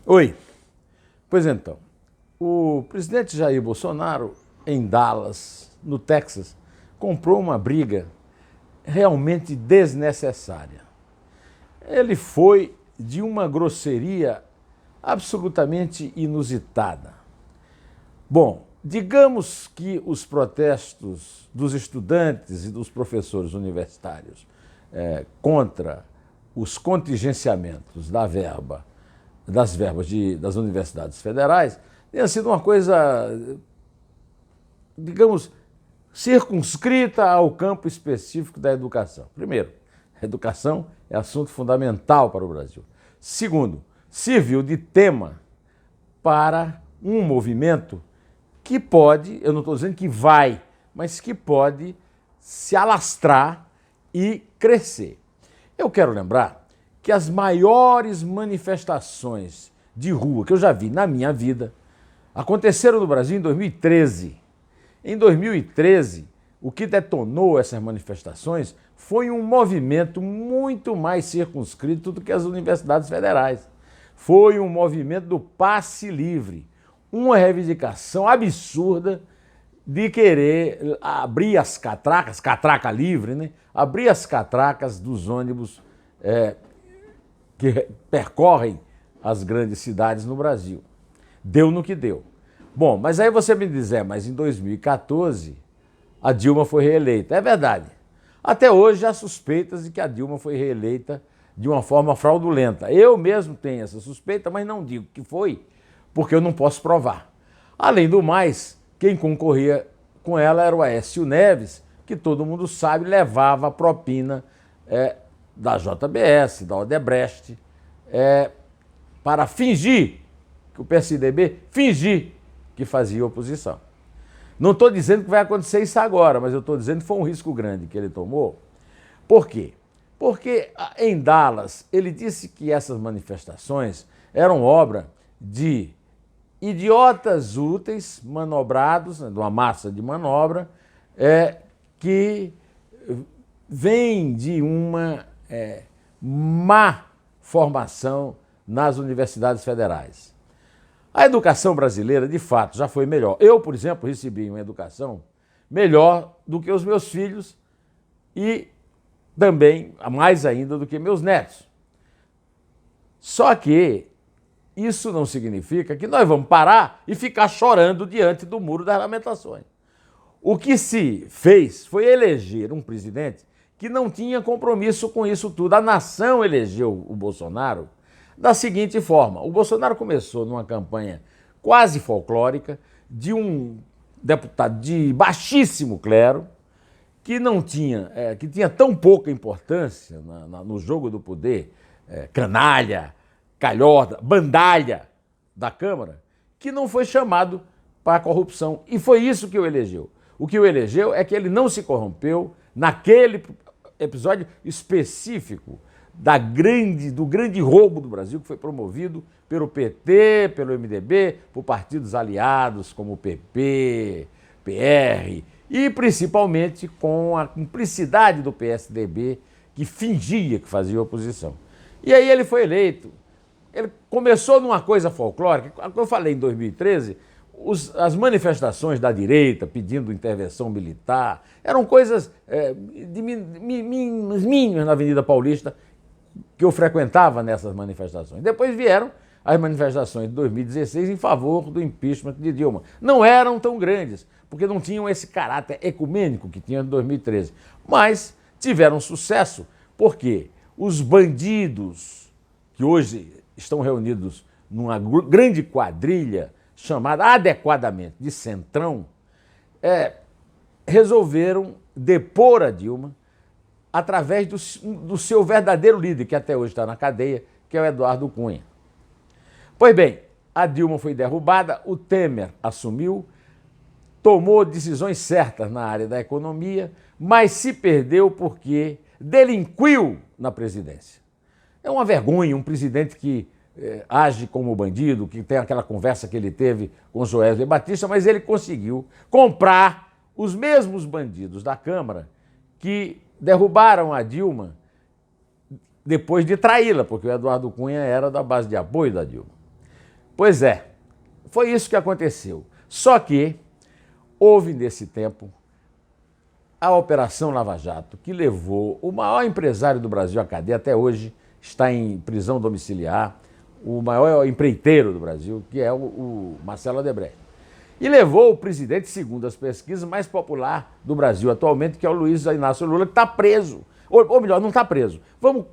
Oi. Pois então, o presidente Jair Bolsonaro, em Dallas, no Texas, comprou uma briga realmente desnecessária. Ele foi de uma grosseria absolutamente inusitada. Bom, digamos que os protestos dos estudantes e dos professores universitários contra os contingenciamentos das verbas das universidades federais tenha sido uma coisa, digamos, circunscrita ao campo específico da educação. Primeiro, a educação é assunto fundamental para o Brasil. Segundo, serviu de tema para um movimento que pode, eu não estou dizendo que vai, mas que pode se alastrar e crescer. Eu quero lembrar que as maiores manifestações de rua que eu já vi na minha vida aconteceram no Brasil em 2013. Em 2013, o que detonou essas manifestações foi um movimento muito mais circunscrito do que as universidades federais. Foi um movimento do passe livre, uma reivindicação absurda de querer abrir as catracas, catraca livre, né? Abrir as catracas dos ônibus que percorrem as grandes cidades no Brasil. Deu no que deu. Bom, mas aí você me diz, mas em 2014 a Dilma foi reeleita. É verdade. Até hoje há suspeitas de que a Dilma foi reeleita de uma forma fraudulenta. Eu mesmo tenho essa suspeita, mas não digo que foi, porque eu não posso provar. Além do mais, quem concorria com ela era o Aécio Neves, que todo mundo sabe levava a propina da JBS, da Odebrecht, para fingir, que o PSDB fingir que fazia oposição. Não estou dizendo que vai acontecer isso agora, mas eu estou dizendo que foi um risco grande que ele tomou. Por quê? Porque em Dallas ele disse que essas manifestações eram obra de idiotas úteis, manobrados, de uma massa de manobra, que vem de uma má formação nas universidades federais. A educação brasileira, de fato, já foi melhor. Eu, por exemplo, recebi uma educação melhor do que os meus filhos e também, mais ainda, do que meus netos. Só que isso não significa que nós vamos parar e ficar chorando diante do muro das lamentações. O que se fez foi eleger um presidente que não tinha compromisso com isso tudo. A nação elegeu o Bolsonaro da seguinte forma: o Bolsonaro começou numa campanha quase folclórica de um deputado de baixíssimo clero que não tinha, que tinha tão pouca importância no jogo do poder, canalha, calhorda, bandalha da Câmara, que não foi chamado para a corrupção. E foi isso que o elegeu. O que o elegeu é que ele não se corrompeu naquele episódio específico do grande roubo do Brasil, que foi promovido pelo PT, pelo MDB, por partidos aliados como o PP, PR, e principalmente com a cumplicidade do PSDB, que fingia que fazia oposição. E aí ele foi eleito. Ele começou numa coisa folclórica. Como eu falei em 2013, as manifestações da direita pedindo intervenção militar eram coisas mínimos na Avenida Paulista, que eu frequentava nessas manifestações. Depois vieram as manifestações de 2016 em favor do impeachment de Dilma. Não eram tão grandes, porque não tinham esse caráter ecumênico que tinha em 2013. Mas tiveram sucesso porque os bandidos que hoje estão reunidos numa grande quadrilha chamada adequadamente de Centrão, resolveram depor a Dilma através do seu verdadeiro líder, que até hoje está na cadeia, que é o Eduardo Cunha. Pois bem, a Dilma foi derrubada, o Temer assumiu, tomou decisões certas na área da economia, mas se perdeu porque delinquiu na presidência. É uma vergonha um presidente que age como bandido, que tem aquela conversa que ele teve com Joesley Batista, mas ele conseguiu comprar os mesmos bandidos da Câmara que derrubaram a Dilma depois de traí-la, porque o Eduardo Cunha era da base de apoio da Dilma. Pois é, foi isso que aconteceu. Só que houve nesse tempo a Operação Lava Jato, que levou o maior empresário do Brasil à cadeia, até hoje está em prisão domiciliar, o maior empreiteiro do Brasil, que é o Marcelo Odebrecht. E levou o presidente, segundo as pesquisas, mais popular do Brasil atualmente, que é o Luiz Inácio Lula, que está preso. Ou melhor, não está preso. Vamos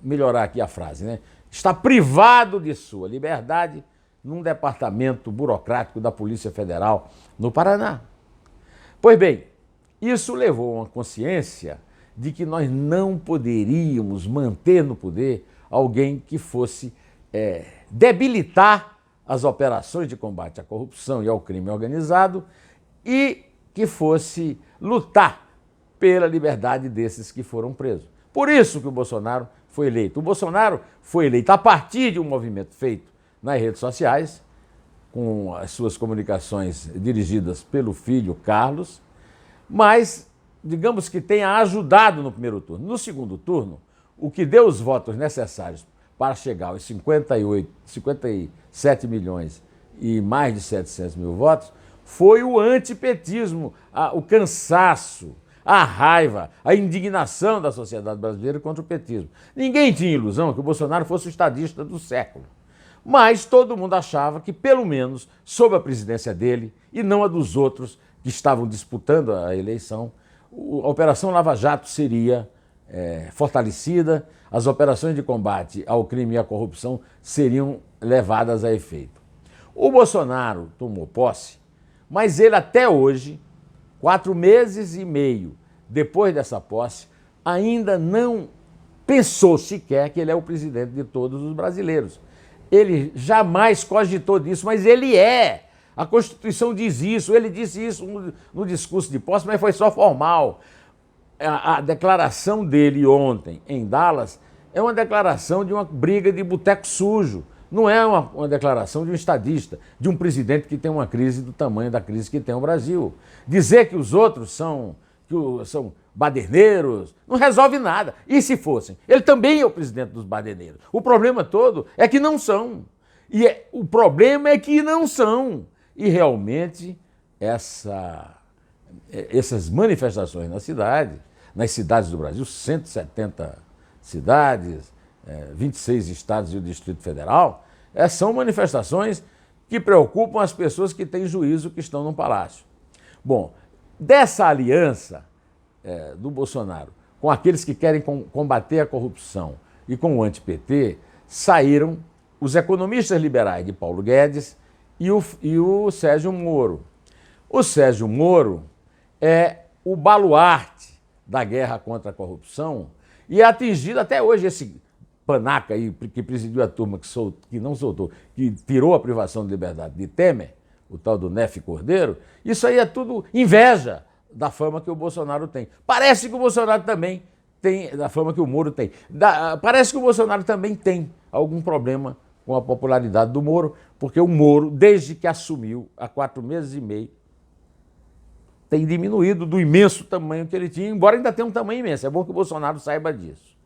melhorar aqui a frase, né? Está privado de sua liberdade num departamento burocrático da Polícia Federal no Paraná. Pois bem, isso levou a uma consciência de que nós não poderíamos manter no poder alguém que fosse debilitar as operações de combate à corrupção e ao crime organizado e que fosse lutar pela liberdade desses que foram presos. Por isso que o Bolsonaro foi eleito. O Bolsonaro foi eleito a partir de um movimento feito nas redes sociais, com as suas comunicações dirigidas pelo filho Carlos, mas digamos que tenha ajudado no primeiro turno. No segundo turno, o que deu os votos necessários para chegar aos 57 milhões e mais de 700 mil votos foi o antipetismo, o cansaço, a raiva, a indignação da sociedade brasileira contra o petismo. Ninguém tinha ilusão que o Bolsonaro fosse o estadista do século. Mas todo mundo achava que, pelo menos, sob a presidência dele e não a dos outros que estavam disputando a eleição, a Operação Lava Jato seria fortalecida, as operações de combate ao crime e à corrupção seriam levadas a efeito. O Bolsonaro tomou posse, mas ele até hoje, 4 meses e meio depois dessa posse, ainda não pensou sequer que ele é o presidente de todos os brasileiros. Ele jamais cogitou disso, mas ele é. A Constituição diz isso, ele disse isso no discurso de posse, mas foi só formal. A declaração dele ontem em Dallas é uma declaração de uma briga de boteco sujo. Não é uma declaração de um estadista, de um presidente que tem uma crise do tamanho da crise que tem o Brasil. Dizer que os outros são baderneiros não resolve nada. E se fossem? Ele também é o presidente dos baderneiros. O problema todo é que não são. O problema é que não são. E realmente essas manifestações nas cidades do Brasil, 170 cidades, 26 estados e o Distrito Federal, são manifestações que preocupam as pessoas que têm juízo, que estão no palácio. Bom, dessa aliança do Bolsonaro com aqueles que querem combater a corrupção e com o anti-PT, saíram os economistas liberais de Paulo Guedes e o Sérgio Moro. O Sérgio Moro é o baluarte da guerra contra a corrupção e é atingido até hoje esse panaca aí que presidiu a turma que não soltou, que tirou a privação de liberdade de Temer, o tal do Nefe Cordeiro. Isso aí é tudo inveja da fama que o Bolsonaro tem. Parece que o Bolsonaro também tem, da fama que o Moro tem. Parece que o Bolsonaro também tem algum problema com a popularidade do Moro, porque o Moro, desde que assumiu há 4 meses e meio, tem diminuído do imenso tamanho que ele tinha, embora ainda tenha um tamanho imenso. É bom que o Bolsonaro saiba disso.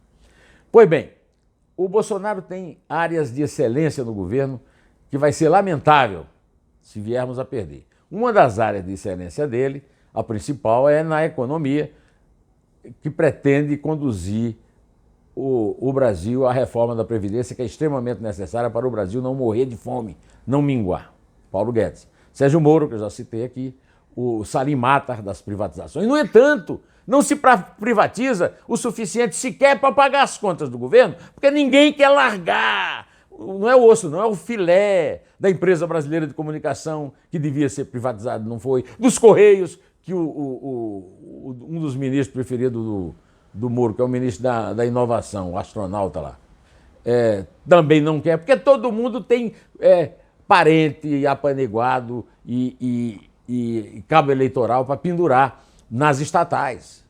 Pois bem, o Bolsonaro tem áreas de excelência no governo que vai ser lamentável se viermos a perder. Uma das áreas de excelência dele, a principal, é na economia, que pretende conduzir o Brasil à reforma da Previdência, que é extremamente necessária para o Brasil não morrer de fome, não minguar. Paulo Guedes. Sérgio Moro, que eu já citei aqui, o Salim Matar das privatizações. No entanto, não se privatiza o suficiente sequer para pagar as contas do governo, porque ninguém quer largar. Não é o osso, não é o filé da empresa brasileira de comunicação que devia ser privatizado, não foi. Dos Correios, que um dos ministros preferidos do Moro, que é o ministro da Inovação, o astronauta lá, também não quer, porque todo mundo tem parente apaniguado e cabo eleitoral para pendurar nas estatais.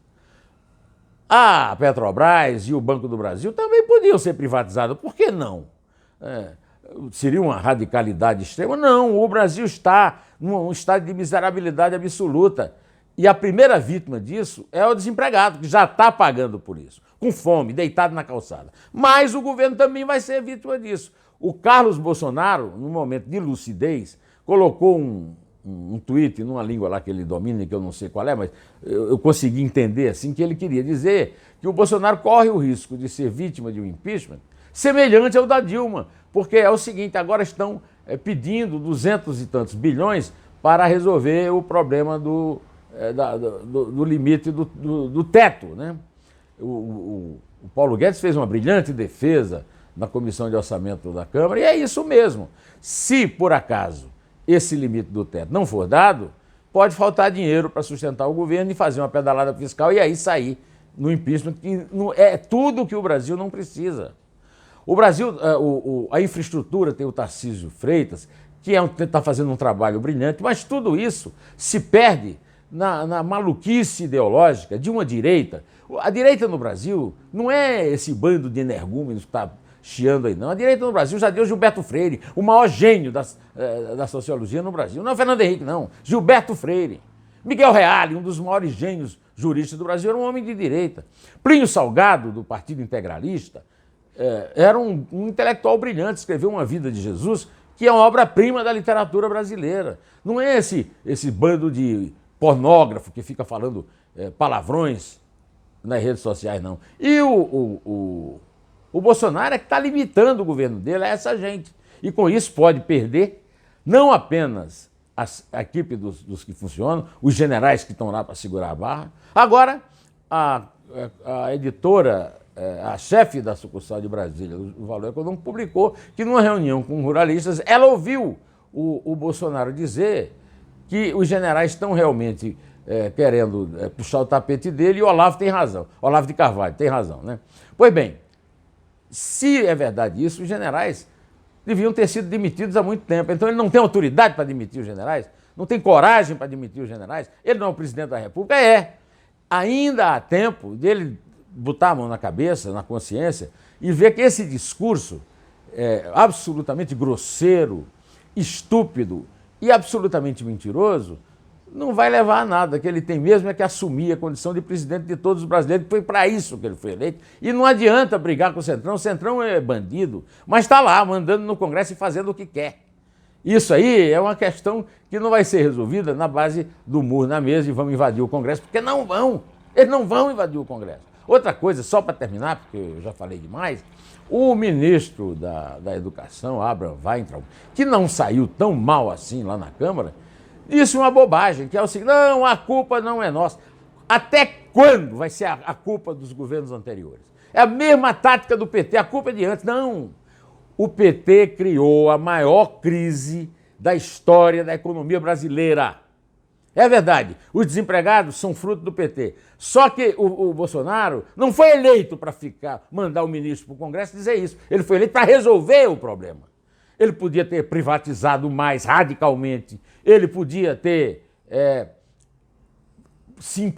A Petrobras e o Banco do Brasil também podiam ser privatizados, por que não? Seria uma radicalidade extrema? Não, o Brasil está num estado de miserabilidade absoluta. E a primeira vítima disso é o desempregado, que já está pagando por isso, com fome, deitado na calçada. Mas o governo também vai ser vítima disso. O Carlos Bolsonaro, num momento de lucidez, colocou um tweet numa língua lá que ele domina, que eu não sei qual é, mas eu consegui entender assim, que ele queria dizer que o Bolsonaro corre o risco de ser vítima de um impeachment semelhante ao da Dilma, porque é o seguinte, agora estão pedindo 200 e tantos bilhões para resolver o problema do limite do teto, né? O Paulo Guedes fez uma brilhante defesa na Comissão de Orçamento da Câmara, e é isso mesmo. Se, por acaso, esse limite do teto não for dado, pode faltar dinheiro para sustentar o governo e fazer uma pedalada fiscal e aí sair no impeachment, que é tudo que o Brasil não precisa. O Brasil, a infraestrutura tem o Tarcísio Freitas, que está fazendo um trabalho brilhante, mas tudo isso se perde na maluquice ideológica de uma direita. A direita no Brasil não é esse bando de energúmenos que está chiando aí, não. A direita no Brasil já deu Gilberto Freire, o maior gênio da sociologia no Brasil. Não é Fernando Henrique, não. Gilberto Freire. Miguel Reale, um dos maiores gênios juristas do Brasil, era um homem de direita. Plínio Salgado, do Partido Integralista, era um intelectual brilhante, escreveu Uma Vida de Jesus, que é uma obra-prima da literatura brasileira. Não é esse bando de pornógrafo que fica falando palavrões nas redes sociais, não. E o Bolsonaro é que está limitando o governo dele a essa gente. E com isso pode perder não apenas a equipe dos que funcionam, os generais que estão lá para segurar a barra. Agora, a editora, a chefe da sucursal de Brasília, o Valor Econômico, publicou que numa reunião com ruralistas, ela ouviu o Bolsonaro dizer que os generais estão realmente querendo puxar o tapete dele, e o Olavo tem razão. Olavo de Carvalho tem razão, né? Pois bem, se é verdade isso, os generais deviam ter sido demitidos há muito tempo. Então ele não tem autoridade para demitir os generais, não tem coragem para demitir os generais, ele não é o presidente da República, ainda há tempo dele botar a mão na cabeça, na consciência, e ver que esse discurso absolutamente grosseiro, estúpido e absolutamente mentiroso não vai levar a nada. Que ele tem mesmo é que assumir a condição de presidente de todos os brasileiros, que foi para isso que ele foi eleito. E não adianta brigar com o Centrão é bandido, mas está lá, mandando no Congresso e fazendo o que quer. Isso aí é uma questão que não vai ser resolvida na base do murro na mesa e vamos invadir o Congresso, porque não vão, eles não vão invadir o Congresso. Outra coisa, só para terminar, porque eu já falei demais, o ministro da Educação, Abraham Weintraub, que não saiu tão mal assim lá na Câmara, disse uma bobagem, que é o seguinte: não, a culpa não é nossa. Até quando vai ser a culpa dos governos anteriores? É a mesma tática do PT, a culpa é de antes. Não, o PT criou a maior crise da história da economia brasileira. É verdade, os desempregados são fruto do PT. Só que o Bolsonaro não foi eleito para mandar o ministro para o Congresso dizer isso. Ele foi eleito para resolver o problema. Ele podia ter privatizado mais radicalmente, ele podia ter se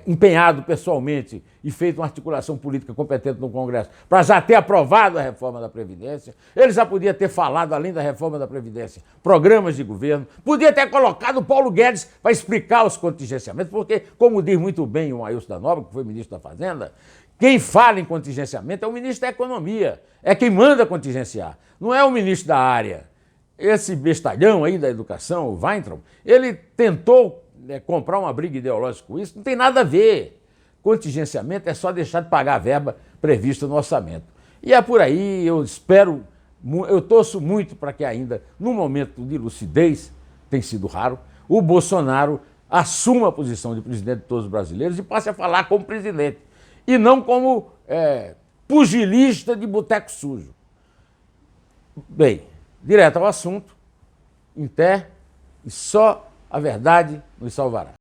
empenhado pessoalmente e feito uma articulação política competente no Congresso para já ter aprovado a reforma da Previdência. Ele já podia ter falado, além da reforma da Previdência, programas de governo. Podia ter colocado o Paulo Guedes para explicar os contingenciamentos, porque, como diz muito bem o Ailson da Nóbrega, que foi ministro da Fazenda, quem fala em contingenciamento é o ministro da Economia, é quem manda contingenciar, não é o ministro da área. Esse bestalhão aí da educação, o Weintraub, ele tentou comprar uma briga ideológica com isso, não tem nada a ver. Contingenciamento é só deixar de pagar a verba prevista no orçamento. E é por aí, eu torço muito para que ainda, num momento de lucidez, tem sido raro, o Bolsonaro assuma a posição de presidente de todos os brasileiros e passe a falar como presidente, e não como pugilista de boteco sujo. Bem, direto ao assunto, e só a verdade nos salvará.